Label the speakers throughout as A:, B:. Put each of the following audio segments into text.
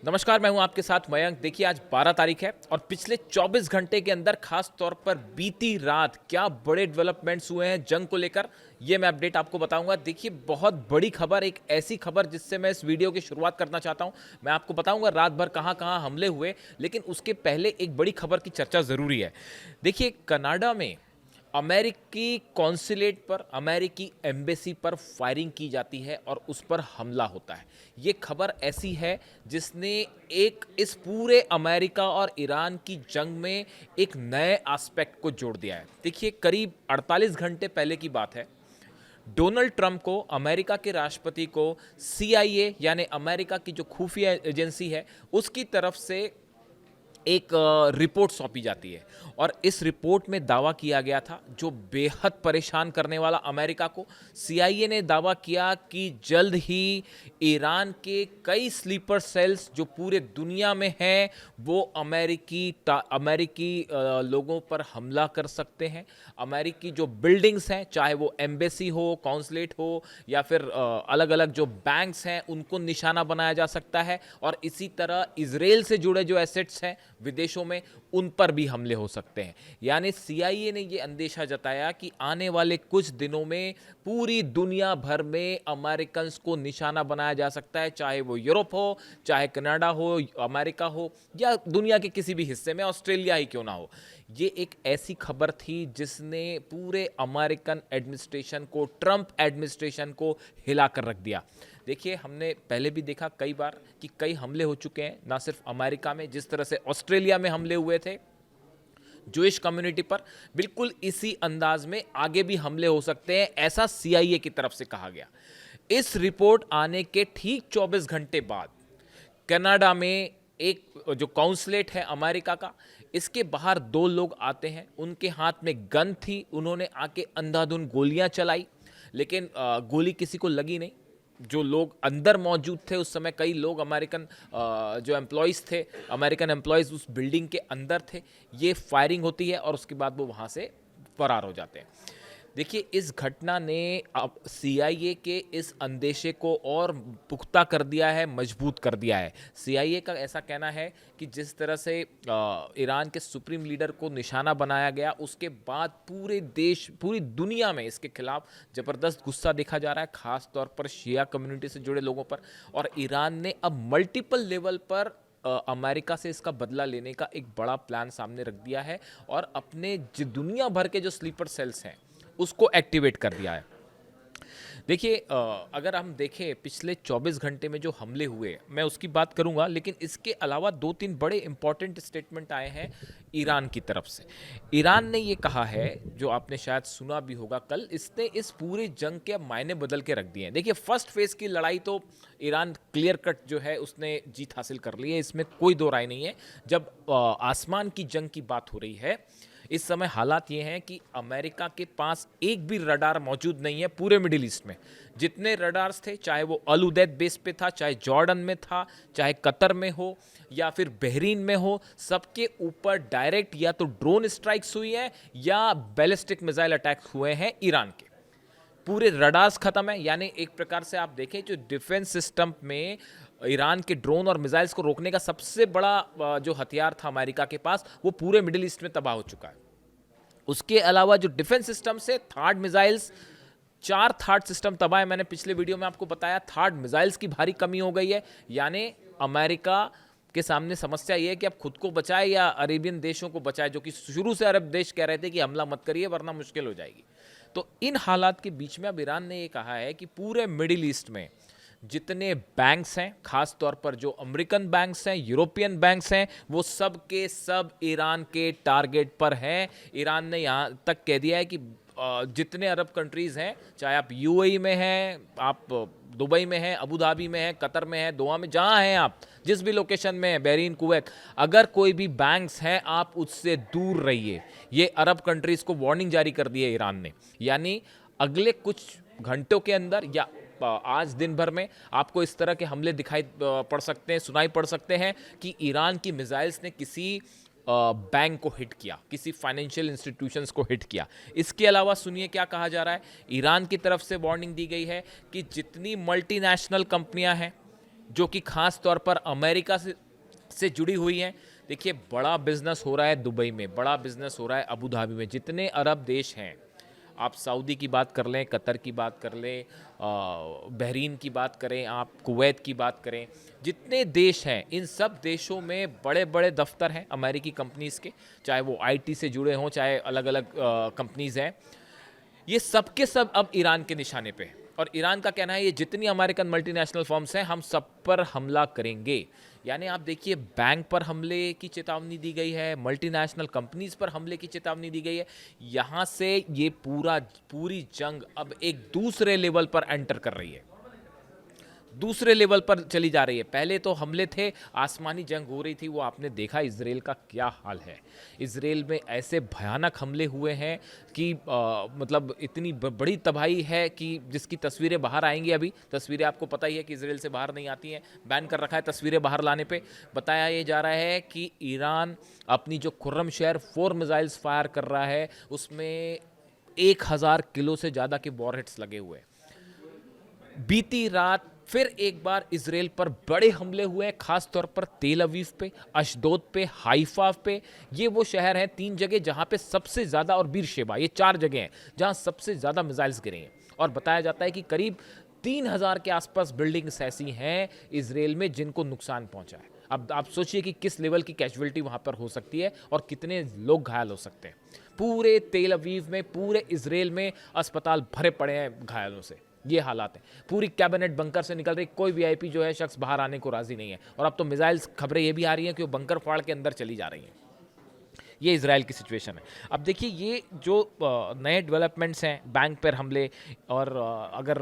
A: नमस्कार, मैं हूं आपके साथ मयंक। देखिए, आज 12 तारीख है और पिछले 24 घंटे के अंदर खास तौर पर बीती रात क्या बड़े डेवलपमेंट्स हुए हैं जंग को लेकर, ये मैं अपडेट आपको बताऊंगा। देखिए, बहुत बड़ी खबर, एक ऐसी खबर जिससे मैं इस वीडियो की शुरुआत करना चाहता हूं। मैं आपको बताऊंगा रात भर कहां कहां हमले हुए, लेकिन उसके पहले एक बड़ी खबर की चर्चा ज़रूरी है। देखिए, कनाडा में अमेरिकी कॉन्सुलेट पर, अमेरिकी एम्बेसी पर फायरिंग की जाती है और उस पर हमला होता है। ये खबर ऐसी है जिसने एक इस पूरे अमेरिका और ईरान की जंग में एक नए एस्पेक्ट को जोड़ दिया है। देखिए, करीब 48 घंटे पहले की बात है। डोनाल्ड ट्रंप को, अमेरिका के राष्ट्रपति को, CIA यानी अमेरिका की जो खुफिया एजेंसी है, उसकी तरफ से एक रिपोर्ट सौंपी जाती है और इस रिपोर्ट में दावा किया गया था, जो बेहद परेशान करने वाला अमेरिका को। CIA ने दावा किया कि जल्द ही ईरान के कई स्लीपर सेल्स जो पूरे दुनिया में हैं, वो अमेरिकी लोगों पर हमला कर सकते हैं। अमेरिकी जो बिल्डिंग्स हैं, चाहे वो एम्बेसी हो, कॉन्सुलेट हो या फिर अलग अलग जो बैंक्स हैं, उनको निशाना बनाया जा सकता है। और इसी तरह इजराइल से जुड़े जो एसेट्स हैं विदेशों में, उन पर भी हमले हो सकते हैं। यानी CIA ने ये अंदेशा जताया कि आने वाले कुछ दिनों में पूरी दुनिया भर में अमेरिकन्स को निशाना बनाया जा सकता है, चाहे वो यूरोप हो, चाहे कनाडा हो, अमेरिका हो, या दुनिया के किसी भी हिस्से में, ऑस्ट्रेलिया ही क्यों ना हो। ये एक ऐसी खबर थी जिसने पूरे अमेरिकन एडमिनिस्ट्रेशन को, ट्रंप एडमिनिस्ट्रेशन को हिला कर रख दिया। देखिए, हमने पहले भी देखा कई बार कि कई हमले हो चुके हैं, ना सिर्फ अमेरिका में, जिस तरह से ऑस्ट्रेलिया में हमले हुए थे जूइश कम्युनिटी पर, बिल्कुल इसी अंदाज में आगे भी हमले हो सकते हैं, ऐसा CIA की तरफ से कहा गया। इस रिपोर्ट आने के ठीक 24 घंटे बाद कनाडा में एक जो काउंसलेट है अमेरिका का, इसके बाहर दो लोग आते हैं, उनके हाथ में गन थी, उन्होंने आके अंधाधुंध गोलियां चलाई, लेकिन गोली किसी को लगी नहीं। जो लोग अंदर मौजूद थे उस समय, कई लोग अमेरिकन जो एम्प्लॉयज़ थे, अमेरिकन एम्प्लॉयज़ उस बिल्डिंग के अंदर थे। ये फायरिंग होती है और उसके बाद वो वहाँ से फरार हो जाते हैं। देखिए, इस घटना ने अब CIA के इस अंदेशे को और पुख्ता कर दिया है, मजबूत कर दिया है। CIA का ऐसा कहना है कि जिस तरह से ईरान के सुप्रीम लीडर को निशाना बनाया गया, उसके बाद पूरे देश, पूरी दुनिया में इसके खिलाफ ज़बरदस्त गुस्सा देखा जा रहा है, ख़ास तौर पर शिया कम्युनिटी से जुड़े लोगों पर। और ईरान ने अब मल्टीपल लेवल पर अमेरिका से इसका बदला लेने का एक बड़ा प्लान सामने रख दिया है और अपने दुनिया भर के जो स्लीपर सेल्स हैं, उसको एक्टिवेट कर दिया है। देखिए, अगर हम देखें पिछले 24 घंटे में जो हमले हुए, मैं उसकी बात करूंगा, लेकिन इसके अलावा दो तीन बड़े इंपॉर्टेंट स्टेटमेंट आए हैं ईरान की तरफ से। ईरान ने ये कहा है, जो आपने शायद सुना भी होगा कल, इसने इस पूरी जंग के मायने बदल के रख दिए हैं। देखिए, फर्स्ट फेज की लड़ाई तो ईरान क्लियर कट जो है उसने जीत हासिल कर ली है, इसमें कोई दो राय नहीं है। जब आसमान की जंग की बात हो रही है, इस समय हालात ये हैं कि अमेरिका के पास एक भी रडार मौजूद नहीं है पूरे मिडिल ईस्ट में। जितने रडार्स थे, चाहे वो अल उदैद बेस पे था, चाहे जॉर्डन में था, चाहे कतर में हो या फिर बहरीन में हो, सबके ऊपर डायरेक्ट या तो ड्रोन स्ट्राइक्स हुई हैं या बैलिस्टिक मिसाइल अटैक हुए हैं ईरान के। पूरे रडार्स खत्म है। यानी एक प्रकार से आप देखें, जो डिफेंस सिस्टम में ईरान के ड्रोन और मिसाइल्स को रोकने का सबसे बड़ा जो हथियार था अमेरिका के पास, वो पूरे मिडिल ईस्ट में तबाह हो चुका है। उसके अलावा जो डिफेंस सिस्टम से थार्ड मिसाइल्स, 4 थार्ड सिस्टम तबाह है। मैंने पिछले वीडियो में आपको बताया, थार्ड मिसाइल्स की भारी कमी हो गई है। यानी अमेरिका के सामने समस्या ये है कि अब खुद को बचाए या अरेबियन देशों को बचाए, जो कि शुरू से अरब देश कह रहे थे कि हमला मत करिए वरना मुश्किल हो जाएगी। तो इन हालात के बीच में अब ईरान ने ये कहा है कि पूरे मिडिल ईस्ट में जितने बैंक्स हैं, खास तौर पर जो अमेरिकन बैंक्स हैं, यूरोपियन बैंक्स हैं, वो सब के सब ईरान के टारगेट पर हैं। ईरान ने यहाँ तक कह दिया है कि जितने अरब कंट्रीज़ हैं, चाहे आप UAE में हैं, आप दुबई में हैं, अबू धाबी में हैं, कतर में हैं, दोहा में, जहाँ हैं आप, जिस भी लोकेशन में हैं, बहरीन, कुवैत, अगर कोई भी बैंक्स हैं, आप उससे दूर रहिए। ये अरब कंट्रीज़ को वार्निंग जारी कर दी है ईरान ने। यानी अगले कुछ घंटों के अंदर या आज दिन भर में आपको इस तरह के हमले दिखाई पड़ सकते हैं, सुनाई पड़ सकते हैं कि ईरान की मिसाइल्स ने किसी बैंक को हिट किया, किसी फाइनेंशियल इंस्टीट्यूशंस को हिट किया। इसके अलावा सुनिए क्या कहा जा रहा है। ईरान की तरफ से वार्निंग दी गई है कि जितनी मल्टीनेशनल कंपनियां हैं, जो कि खास तौर पर अमेरिका से जुड़ी हुई हैं। देखिए, बड़ा बिजनेस हो रहा है दुबई में, बड़ा बिजनेस हो रहा है अबू धाबी में। जितने अरब देश हैं, आप सऊदी की बात कर लें, कतर की बात कर लें, बहरीन की बात करें, आप कुवैत की बात करें, जितने देश हैं इन सब देशों में बड़े बड़े दफ्तर हैं अमेरिकी कंपनीज़ के, चाहे वो आईटी से जुड़े हों, चाहे अलग अलग कंपनीज़ हैं। ये सब के सब अब ईरान के निशाने पे हैं और ईरान का कहना है ये जितनी अमेरिकन मल्टीनेशनल फर्म्स हैं हम सब पर हमला करेंगे। यानी आप देखिए, बैंक पर हमले की चेतावनी दी गई है, मल्टीनेशनल कंपनीज पर हमले की चेतावनी दी गई है। यहाँ से ये पूरी जंग अब एक दूसरे लेवल पर एंटर कर रही है, दूसरे लेवल पर चली जा रही है। पहले तो हमले थे, आसमानी जंग हो रही थी, वो आपने देखा इजराइल का क्या हाल है। इजराइल में ऐसे भयानक हमले हुए हैं कि मतलब इतनी बड़ी तबाही है कि जिसकी तस्वीरें बाहर आएंगी। अभी तस्वीरें आपको पता ही है कि इजराइल से बाहर नहीं आती हैं, बैन कर रखा है तस्वीरें बाहर लाने पे। बताया ये जा रहा है कि ईरान अपनी जो खुर्रम शहर 4 मिसाइल्स फायर कर रहा है, उसमें 1000 किलो से ज़्यादा के वॉरहेड्स लगे हुए हैं। बीती रात फिर एक बार इजराइल पर बड़े हमले हुए हैं, खास तौर पर तेल अवीव पे, अशदोद पे, हाइफा पे। ये वो शहर हैं, 3 जगह जहां पे सबसे ज़्यादा, और बीरशेबा, ये 4 जगह हैं जहां सबसे ज़्यादा मिसाइल्स गिरे हैं। और बताया जाता है कि करीब 3000 के आसपास बिल्डिंग्स ऐसी हैं इजराइल में जिनको नुकसान पहुंचा है। अब आप सोचिए कि किस लेवल की कैजुअलिटी वहां पर हो सकती है और कितने लोग घायल हो सकते हैं। पूरे तेल अवीव में, पूरे इजराइल में अस्पताल भरे पड़े हैं घायलों से। ये हालात है। पूरी कैबिनेट बंकर से निकल रही, कोई वीआईपी जो है शख्स बाहर आने को राजी नहीं है। और अब तो मिसाइल्स खबरें ये भी आ रही हैं कि वो बंकर फाड़ के अंदर चली जा रही हैं। ये इजराइल की सिचुएशन है। अब देखिए, ये जो नए डेवलपमेंट्स हैं, बैंक पर हमले और अगर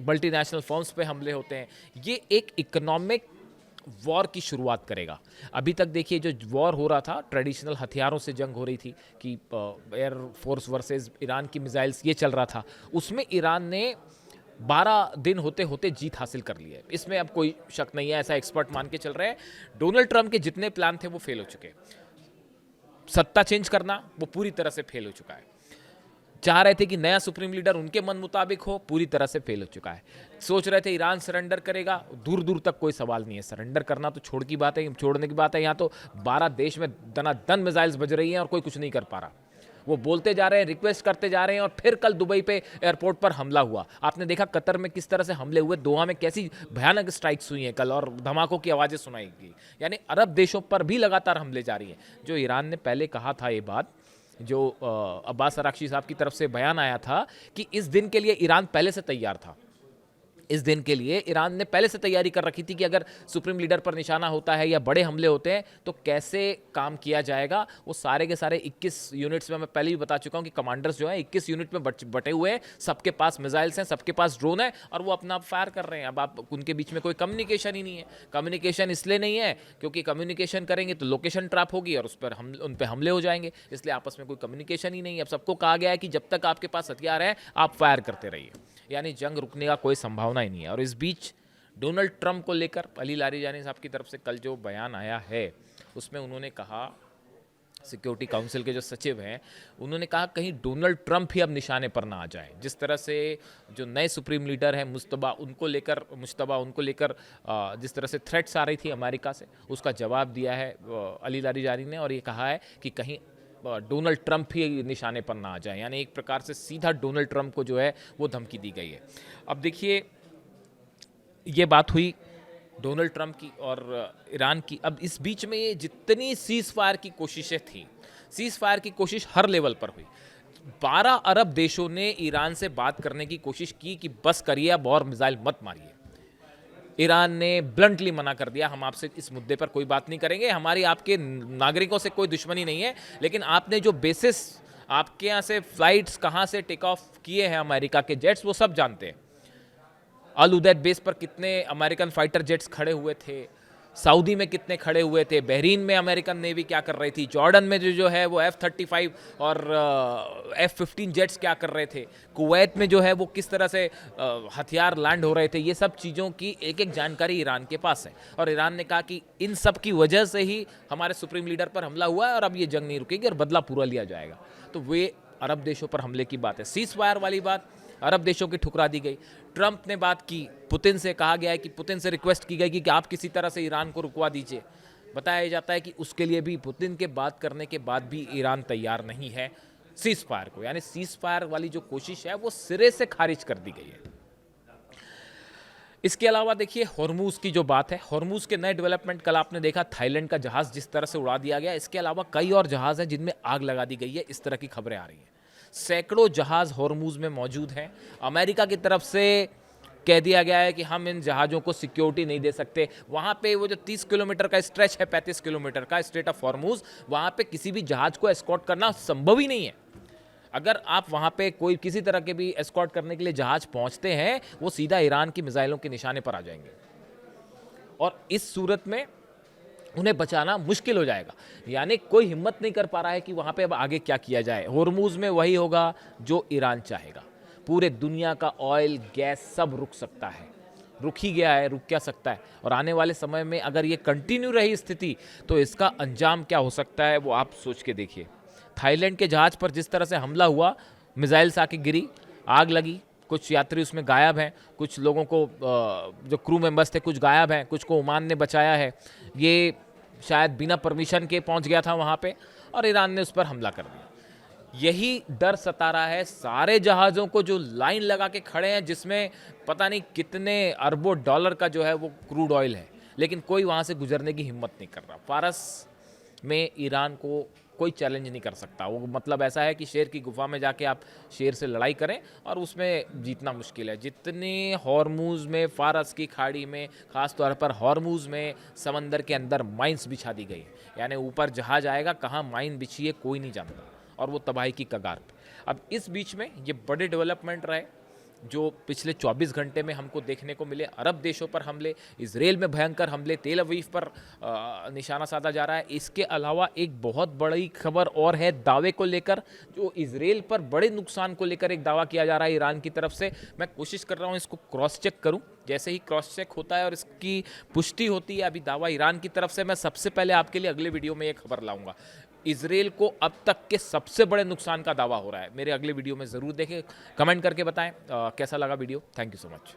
A: मल्टीनेशनल फर्म्स पे हमले होते हैं, ये एक इकोनॉमिक वॉर की शुरुआत करेगा। अभी तक देखिए, जो वॉर हो रहा था, ट्रेडिशनल हथियारों से जंग हो रही थी कि एयर फोर्स वर्सेस ईरान की मिसाइल्स, ये चल रहा था। उसमें ईरान ने 12 दिन होते होते जीत हासिल कर ली है, इसमें अब कोई शक नहीं है, ऐसा एक्सपर्ट मान के चल रहे हैं। डोनाल्ड ट्रंप के जितने प्लान थे वो फेल हो चुके। सत्ता चेंज करना वो पूरी तरह से फेल हो चुका है। चाह रहे थे कि नया सुप्रीम लीडर उनके मन मुताबिक हो, पूरी तरह से फेल हो चुका है। सोच रहे थे ईरान सरेंडर करेगा, दूर दूर तक कोई सवाल नहीं है। सरेंडर करना तो छोड़ने की बात है। यहाँ तो 12 देश में दनादन मिसाइल्स बज रही हैं और कोई कुछ नहीं कर पा रहा। वो बोलते जा रहे हैं, रिक्वेस्ट करते जा रहे हैं, और फिर कल दुबई पे एयरपोर्ट पर हमला हुआ। आपने देखा कतर में किस तरह से हमले हुए, दोहा में कैसी भयानक स्ट्राइक्स हुई हैं कल, और धमाकों की आवाज़ें सुनाई गई। यानी अरब देशों पर भी लगातार हमले जारी हैं। जो ईरान ने पहले कहा था, ये बात जो अब्बास अराक्ची साहब की तरफ से बयान आया था कि इस दिन के लिए ईरान पहले से तैयार था। इस दिन के लिए ईरान ने पहले से तैयारी कर रखी थी कि अगर सुप्रीम लीडर पर निशाना होता है या बड़े हमले होते हैं तो कैसे काम किया जाएगा। वो सारे के सारे 21 यूनिट्स में, मैं पहले भी बता चुका हूं कि कमांडर्स जो हैं 21 यूनिट में बटे हुए हैं, सबके पास मिसाइल्स हैं, सबके पास ड्रोन है, और वो अपना फायर कर रहे हैं। अब आप उनके बीच में कोई कम्युनिकेशन ही नहीं है। कम्युनिकेशन इसलिए नहीं है क्योंकि कम्युनिकेशन करेंगे तो लोकेशन ट्रैप होगी और उन पर हमले हो जाएंगे, इसलिए आपस में कोई कम्युनिकेशन ही नहीं है। अब सबको कहा गया है कि जब तक आपके पास हथियार है आप फायर करते रहिए, यानी जंग रुकने का कोई संभावना ही नहीं है। और इस बीच डोनाल्ड ट्रंप को लेकर अली लारीजानी साहब की तरफ से कल जो बयान आया है, उसमें उन्होंने कहा, सिक्योरिटी काउंसिल के जो सचिव हैं उन्होंने कहा कहीं डोनाल्ड ट्रंप ही अब निशाने पर ना आ जाए। जिस तरह से जो नए सुप्रीम लीडर हैं मुश्तबा, उनको लेकर जिस तरह से थ्रेट्स आ रही थी अमेरिका से, उसका जवाब दिया है अली लारीजानी ने, और ये कहा है कि कहीं डोनाल्ड ट्रंप ही निशाने पर ना आ जाए। यानी एक प्रकार से सीधा डोनाल्ड ट्रंप को जो है वो धमकी दी गई है। अब देखिए, ये बात हुई डोनाल्ड ट्रंप की और ईरान की। अब इस बीच में ये जितनी सीज फायर की कोशिशें थी, सीज फायर की कोशिश हर लेवल पर हुई। 12 अरब देशों ने ईरान से बात करने की कोशिश की कि बस करिए, अब और मिसाइल मत मारिए। ईरान ने ब्लंटली मना कर दिया, हम आपसे इस मुद्दे पर कोई बात नहीं करेंगे, हमारी आपके नागरिकों से कोई दुश्मनी नहीं है, लेकिन आपने जो बेसिस, आपके यहाँ से फ्लाइट्स कहाँ से टेक ऑफ किए हैं अमेरिका के जेट्स, वो सब जानते हैं। अल उदैद बेस पर कितने अमेरिकन फाइटर जेट्स खड़े हुए थे, सऊदी में कितने खड़े हुए थे, बहरीन में अमेरिकन नेवी क्या कर रही थी, जॉर्डन में जो है वो F-35 और F-15 जेट्स क्या कर रहे थे, कुवैत में जो है वो किस तरह से हथियार लैंड हो रहे थे, ये सब चीज़ों की एक एक जानकारी ईरान के पास है। और ईरान ने कहा कि इन सब की वजह से ही हमारे सुप्रीम लीडर पर हमला हुआ है और अब ये जंग नहीं रुकेगी और बदला पूरा लिया जाएगा। तो वे अरब देशों पर हमले की बात है। सीज फायर वाली बात अरब देशों की ठुकरा दी गई। ट्रंप ने बात की, पुतिन से कहा गया है कि पुतिन से रिक्वेस्ट की गई कि आप किसी तरह से ईरान को रुकवा दीजिए। बताया जाता है कि उसके लिए भी पुतिन के बात करने के बाद भी ईरान तैयार नहीं है सीज फायर को, यानी सीज फायर वाली जो कोशिश है वो सिरे से खारिज कर दी गई है। इसके अलावा देखिए हॉर्मूज की जो बात है, हॉर्मूज के नए डेवलपमेंट, कल आपने देखा थाईलैंड का जहाज जिस तरह से उड़ा दिया गया। इसके अलावा कई और जहाज हैं जिनमें आग लगा दी गई है, इस तरह की खबरें आ रही हैं। सैकड़ों जहाज हॉर्मूज में मौजूद हैं। अमेरिका की तरफ से कह दिया गया है कि हम इन जहाज़ों को सिक्योरिटी नहीं दे सकते। वहाँ पे वो जो 30 किलोमीटर का स्ट्रेच है, 35 किलोमीटर का स्ट्रेट ऑफ हॉर्मूज, वहाँ पे किसी भी जहाज़ को एस्कॉर्ट करना संभव ही नहीं है। अगर आप वहाँ पे कोई किसी तरह के भी एस्कॉर्ट करने के लिए जहाज़ पहुँचते हैं, वो सीधा ईरान की मिसाइलों के निशाने पर आ जाएंगे और इस सूरत में उन्हें बचाना मुश्किल हो जाएगा। यानी कोई हिम्मत नहीं कर पा रहा है कि वहाँ पे अब आगे क्या किया जाए। हॉर्मूज में वही होगा जो ईरान चाहेगा। पूरे दुनिया का ऑयल, गैस सब रुक सकता है, रुक ही गया है, रुक क्या सकता है। और आने वाले समय में अगर ये कंटिन्यू रही स्थिति तो इसका अंजाम क्या हो सकता है वो आप सोच के देखिए। थाईलैंड के जहाज़ पर जिस तरह से हमला हुआ, मिसाइल्स आके गिरी, आग लगी, कुछ यात्री उसमें गायब हैं, कुछ लोगों को जो क्रू मेंबर्स थे कुछ गायब हैं, कुछ को ओमान ने बचाया है। ये शायद बिना परमिशन के पहुंच गया था वहाँ पे और ईरान ने उस पर हमला कर दिया। यही डर सता रहा है सारे जहाज़ों को जो लाइन लगा के खड़े हैं, जिसमें पता नहीं कितने अरबों डॉलर का जो है वो क्रूड ऑयल है, लेकिन कोई वहाँ से गुजरने की हिम्मत नहीं कर रहा। फारस में ईरान को कोई चैलेंज नहीं कर सकता। वो मतलब ऐसा है कि शेर की गुफा में जाके आप शेर से लड़ाई करें और उसमें जीतना मुश्किल है। जितने हॉर्मूज में, फारस की खाड़ी में, ख़ास तौर पर हॉर्मूज में समंदर के अंदर माइंस बिछा दी गई है। यानी ऊपर जहाज आएगा, कहाँ माइन बिछी है कोई नहीं जानता और वो तबाही की कगार पे। अब इस बीच में ये बड़े डेवलपमेंट रहे जो पिछले 24 घंटे में हमको देखने को मिले। अरब देशों पर हमले, इजराइल में भयंकर हमले, तेल अवीव पर निशाना साधा जा रहा है। इसके अलावा एक बहुत बड़ी खबर और है दावे को लेकर, जो इजराइल पर बड़े नुकसान को लेकर एक दावा किया जा रहा है ईरान की तरफ से। मैं कोशिश कर रहा हूँ इसको क्रॉस चेक करूँ। जैसे ही क्रॉस चेक होता है और इसकी पुष्टि होती है, अभी दावा ईरान की तरफ से, मैं सबसे पहले आपके लिए अगले वीडियो में ये खबर लाऊंगा। इजराइल को अब तक के सबसे बड़े नुकसान का दावा हो रहा है। मेरे अगले वीडियो में ज़रूर देखें, कमेंट करके बताएं कैसा लगा video. Thank you so much.